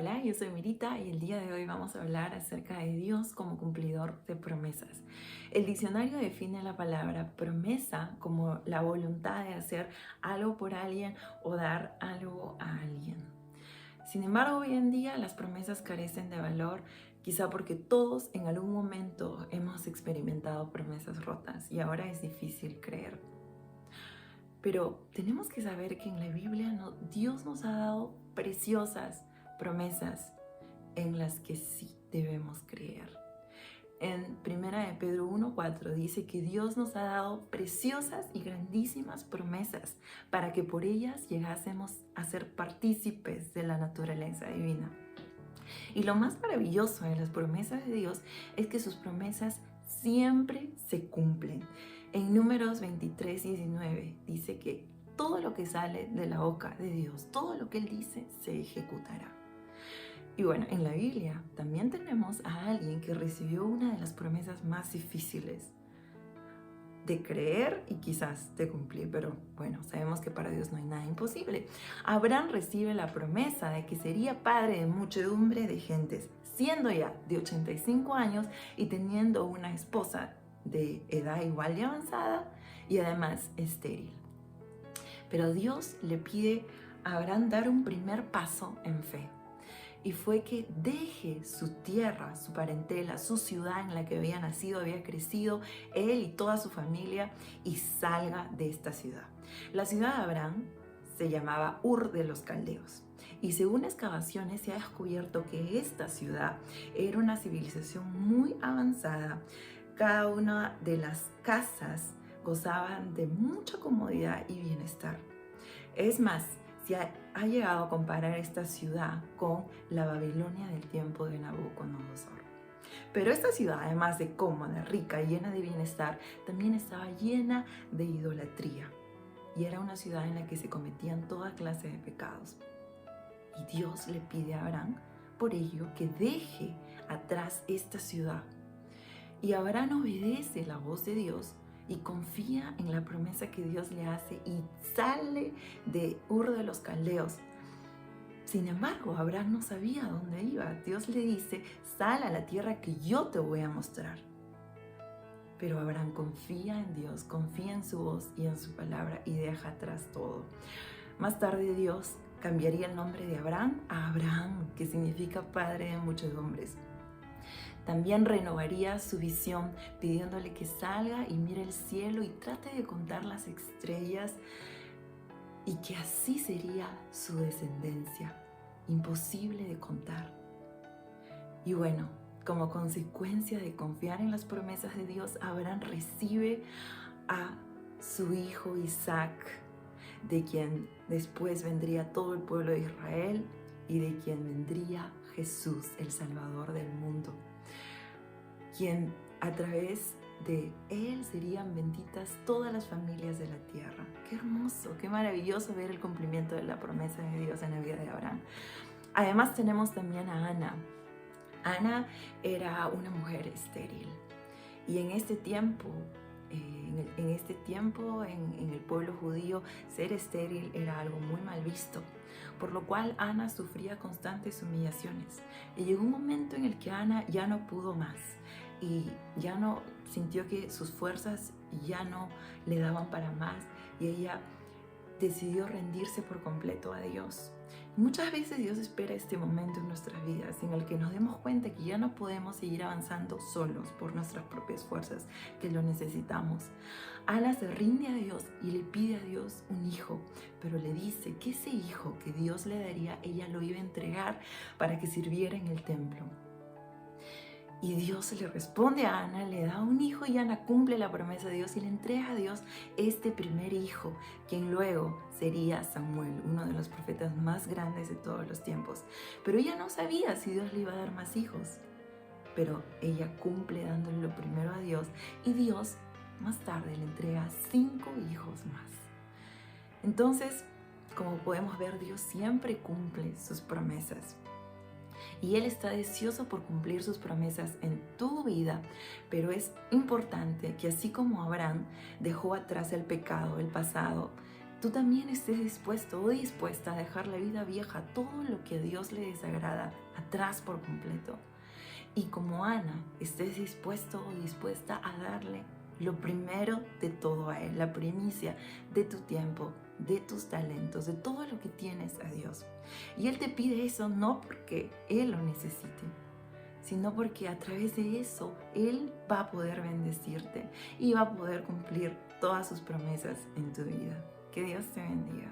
Hola, yo soy Mirita y el día de hoy vamos a hablar acerca de Dios como cumplidor de promesas. El diccionario define la palabra promesa como la voluntad de hacer algo por alguien o dar algo a alguien. Sin embargo, hoy en día las promesas carecen de valor, quizá porque todos en algún momento hemos experimentado promesas rotas y ahora es difícil creer. Pero tenemos que saber que en la Biblia Dios nos ha dado preciosas promesas en las que sí debemos creer. En 1 de Pedro 1:4 dice que Dios nos ha dado preciosas y grandísimas promesas para que por ellas llegásemos a ser partícipes de la naturaleza divina. Y lo más maravilloso de las promesas de Dios es que sus promesas siempre se cumplen. En Números 23:19 dice que todo lo que sale de la boca de Dios, todo lo que Él dice, se ejecutará. Y bueno, en la Biblia también tenemos a alguien que recibió una de las promesas más difíciles de creer y quizás de cumplir, pero bueno, sabemos que para Dios no hay nada imposible. Abraham recibe la promesa de que sería padre de muchedumbre de gentes, siendo ya de 85 años y teniendo una esposa de edad igual de avanzada y además estéril. Pero Dios le pide a Abraham dar un primer paso en fe. Y fue que deje su tierra, su parentela, su ciudad en la que había nacido, había crecido, él y toda su familia, y salga de esta ciudad. La ciudad de Abraham se llamaba Ur de los Caldeos. Y según excavaciones se ha descubierto que esta ciudad era una civilización muy avanzada. Cada una de las casas gozaban de mucha comodidad y bienestar. Es más, se ha llegado a comparar esta ciudad con la Babilonia del tiempo de Nabucodonosor. Pero esta ciudad, además de cómoda, rica, llena de bienestar, también estaba llena de idolatría. Y era una ciudad en la que se cometían toda clase de pecados. Y Dios le pide a Abraham, por ello, que deje atrás esta ciudad. Y Abraham obedece la voz de Dios y confía en la promesa que Dios le hace y sale de Ur de los Caldeos. Sin embargo, Abraham no sabía dónde iba. Dios le dice, sal a la tierra que yo te voy a mostrar. Pero Abraham confía en Dios, confía en su voz y en su palabra y deja atrás todo. Más tarde Dios cambiaría el nombre de Abraham a Abraham, que significa padre de muchedumbres. También renovaría su visión pidiéndole que salga y mire el cielo y trate de contar las estrellas y que así sería su descendencia, imposible de contar. Y bueno, como consecuencia de confiar en las promesas de Dios, Abraham recibe a su hijo Isaac, de quien después vendría todo el pueblo de Israel y de quien vendría Jesús, el Salvador del mundo, quien a través de él serían benditas todas las familias de la tierra. Qué hermoso, qué maravilloso ver el cumplimiento de la promesa de Dios en la vida de Abraham. Además tenemos también a Ana. Ana era una mujer estéril y en este tiempo, en el pueblo judío, ser estéril era algo muy mal visto, por lo cual Ana sufría constantes humillaciones. Y llegó un momento en el que Ana ya no pudo más y ya no sintió que sus fuerzas ya no le daban para más y ella decidió rendirse por completo a Dios. Muchas veces Dios espera este momento en nuestras vidas en el que nos demos cuenta que ya no podemos seguir avanzando solos por nuestras propias fuerzas, que lo necesitamos. Ana se rinde a Dios y le pide a Dios un hijo, pero le dice que ese hijo que Dios le daría, ella lo iba a entregar para que sirviera en el templo. Y Dios le responde a Ana, le da un hijo y Ana cumple la promesa de Dios y le entrega a Dios este primer hijo, quien luego sería Samuel, uno de los profetas más grandes de todos los tiempos. Pero ella no sabía si Dios le iba a dar más hijos. Pero ella cumple dándole lo primero a Dios y Dios más tarde le entrega 5 hijos más. Entonces, como podemos ver, Dios siempre cumple sus promesas. Y Él está deseoso por cumplir sus promesas en tu vida, pero es importante que así como Abraham dejó atrás el pecado, el pasado, tú también estés dispuesto o dispuesta a dejar la vida vieja, todo lo que a Dios le desagrada, atrás por completo. Y como Ana, estés dispuesto o dispuesta a darle lo primero de todo a Él, la primicia de tu tiempo, de tus talentos, de todo lo que tienes a Dios. Y Él te pide eso no porque Él lo necesite, sino porque a través de eso Él va a poder bendecirte y va a poder cumplir todas sus promesas en tu vida. Que Dios te bendiga.